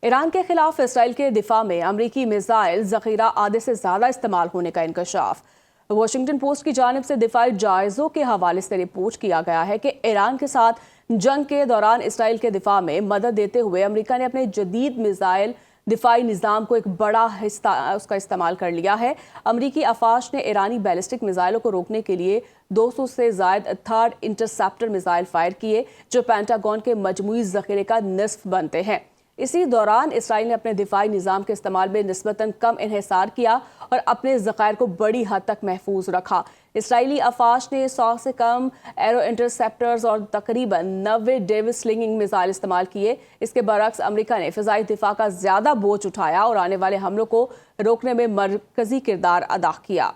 Iran के खिलाफ Israel के दिफा में अमरीकी मिसाइल जखीरा आधे से ज्यादा इस्तेमाल होने का इंकशाफ। वॉशिंगटन पोस्ट की जानिब से दिफाई जायजों के हवाले से रिपोर्ट किया गया है कि ईरान के साथ जंग के दौरान इसराइल के दिफा में मदद देते हुए अमरीका ने अपने जदीद मिसाइल दिफाई निज़ाम को एक बड़ा हिस्सा उसका इस्तेमाल कर लिया है। अमरीकी अफवाज ने ईरानी बैलिस्टिक मिसाइलों को रोकने के लिए 200 से ज़ायद थर्ड इंटरसेप्टर मिसाइल फायर किए, जो पेंटागन के मजमूई ज़ख़ीरे का निस्फ बनते हैं। इसी दौरान इसराइल ने अपने दिफाई निज़ाम के इस्तेमाल में निस्बतन कम इन्हिसार किया और अपने ज़खायर को बड़ी हद तक महफूज रखा। इसराइली अफवाज ने 100 से कम एरो इंटरसेप्टर्स और तकरीबन 90 डेविस स्लिंगिंग मिसाइल इस्तेमाल किए। इसके बरक्स अमरीका ने फ़िज़ाई दिफा का ज़्यादा बोझ उठाया और आने वाले हमलों को रोकने में मरकज़ी किरदार अदा किया।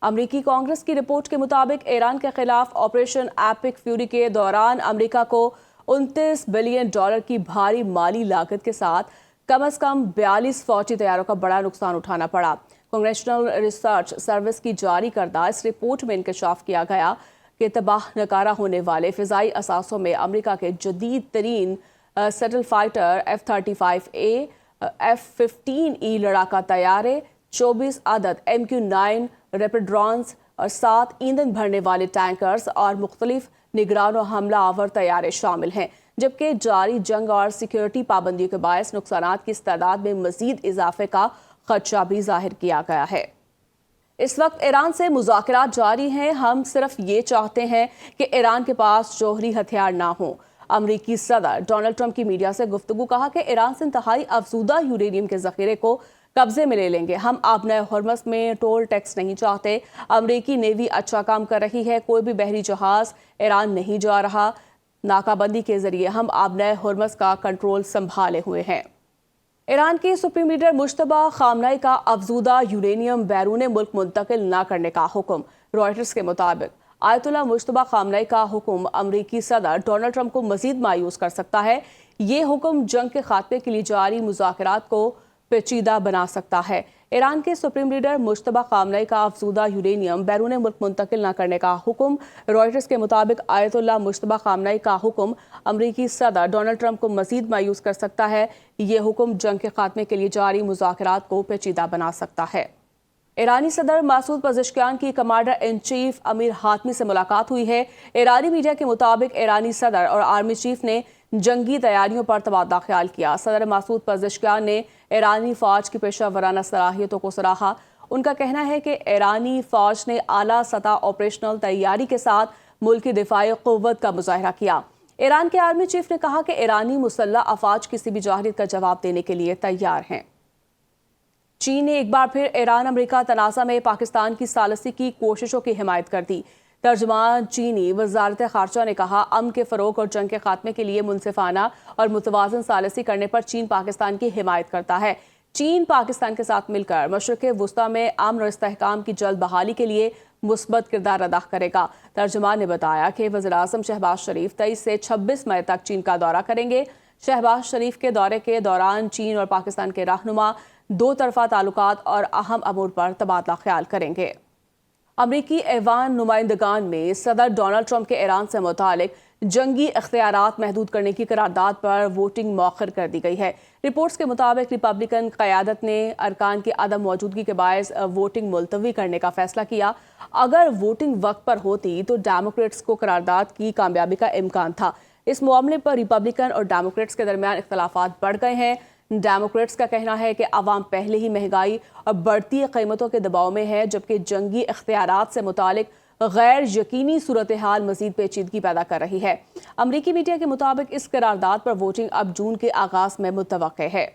अमरीकी कांग्रेस की रिपोर्ट के मुताबिक ईरान के खिलाफ ऑपरेशन एपिक फ्यूरी के दौरान अमरीका को $29 बिलियन की भारी माली लागत के साथ कम से कम 42 फौजी तैयारों का बड़ा नुकसान उठाना पड़ा। कांग्रेशनल रिसर्च सर्विस की जारी करदा इस रिपोर्ट में इंकशाफ किया गया कि तबाह नकारा होने वाले फ़िज़ाई असासों में अमरीका के जदीद तरीन सटल फाइटर F-35A, F-15E लड़ाका तैयारे, 24 अदद MQ-9 रैपिड ड्रोन्स और 7 ईंधन भरने वाले टैंकर्स और मुख्तलिफ निगरान और हमला आवर तैयारे शामिल हैं, जबकि जारी जंग और सिक्योरिटी पाबंदियों के बायस नुकसानात की इस तादाद में मजीद इजाफे का खदशा भी जाहिर किया गया है। इस वक्त ईरान से मुज़ाकरात जारी हैं। हम सिर्फ ये चाहते हैं कि ईरान के पास जौहरी हथियार ना हो। अमरीकी सदर डोनाल्ड ट्रंप की मीडिया से गुफ्तगू कहा कि ईरान से इंतहाई अफजूदा यूरेनियम के ज़ख़ीरे को कब्जे में ले लेंगे। हम आबनाए हॉर्मज़ में टोल टैक्स नहीं चाहते। अमरीकी नेवी अच्छा काम कर रही है, कोई भी बहरी जहाज ईरान नहीं जा रहा। नाकाबंदी के जरिए हम आबनाए हॉर्मज़ का कंट्रोल संभाले हुए हैं। ईरान के सुप्रीम लीडर मुश्तबा खामनेई का अफजूदा यूरेनियम बैरून मुल्क मुंतकिल न करने का हुक्म। रॉयटर्स के मुताबिक आयतुल्ला मुश्तबा खामनेई का हुक्म अमरीकी सदर डोनाल्ड ट्रंप को मजीद मायूस कर सकता है। ये हुक्म जंग के खात्मे के लिए जारी मुज़ाकरात को पेचीदा बना सकता है। ईरान के सुप्रीम लीडर मुश्तबा खामनेई का अफजूदा यूरेनियम बैरून मुल्क मुंतकिल न करने का हुक्म। रॉयटर्स के मुताबिक आयतुल्ला मुश्तबा खामनेई का हुक्म अमरीकी सदर डोनाल्ड ट्रंप को मजीद मायूस कर सकता है। ये हुक्म जंग के खात्मे के लिए जारी मुज़ाकरात को पेचीदा बना सकता है। ईरानी सदर मसूद पज़ेश्कियान की कमांडर इन चीफ अमीर हातमी से मुलाकात हुई है। ईरानी मीडिया के मुताबिक ईरानी सदर और आर्मी चीफ ने जंगी तैयारियों पर तबादला ख्याल किया। सदर मसूद पज़ेश्कियान ने ईरानी फ़ौज की पेशा वराना सलाहियतों को सराहा। उनका कहना है कि ईरानी फ़ौज ने आला सतह ऑपरेशनल तैयारी के साथ मुल्क की दिफाई क़ुव्वत का मुज़ाहरा किया। ईरान के आर्मी चीफ ने कहा कि ईरानी मुसल्लह अफ़वाज किसी भी जाहिरियत का जवाब देने के लिए तैयार हैं। चीन ने एक बार फिर ईरान अमेरिका तनाज़ा में पाकिस्तान की सालसी की कोशिशों की हिमायत कर दी। तर्जुमान चीनी वज़ारत ख़ारजा ने कहा, अमन के फ़रोग़ और जंग के खात्मे के लिए मुनसिफ़ाना और मुतवाज़न सालसी करने पर चीन पाकिस्तान की हिमायत करता है। चीन पाकिस्तान के साथ मिलकर मशरिक़ वुस्ता में अमन और इस्तेहकाम की जल्द बहाली के लिए मुस्बत किरदार अदा करेगा। तर्जुमान ने बताया कि वज़ीर-ए-आज़म शहबाज शरीफ 23 से 26 मई तक चीन का दौरा करेंगे। शहबाज शरीफ के दौरे के दौरान चीन और पाकिस्तान के रहनुमा दो तरफा ताल्लुकात और अहम अमूर पर तबादला ख्याल करेंगे। अमरीकी ऐवान नुमाइंदगान में सदर डोनाल्ड ट्रंप के ईरान से मुतालिक जंगी इख्तियारात महदूद करने की करारदाद पर वोटिंग मौखर कर दी गई है। रिपोर्ट्स के मुताबिक रिपब्लिकन क़यादत ने अरकान की अदम मौजूदगी के बायस वोटिंग मुलतवी करने का फैसला किया। अगर वोटिंग वक्त पर होती तो डेमोक्रेट्स को करारदाद की कामयाबी का इम्कान था। इस मामले पर रिपब्लिकन और डेमोक्रेट्स के दरमियान इख्तलाफात बढ़ गए हैं। डेमोक्रेट्स का कहना है कि अवाम पहले ही महंगाई और बढ़ती कीमतों के दबाव में है, जबकि जंगी इख्तियारात से मुतालिक गैर यकीनी सूरत हाल मजीद पेचीदगी पैदा कर रही है। अमरीकी मीडिया के मुताबिक इस करारदाद पर वोटिंग अब जून के आगाज में मुतवक्के है।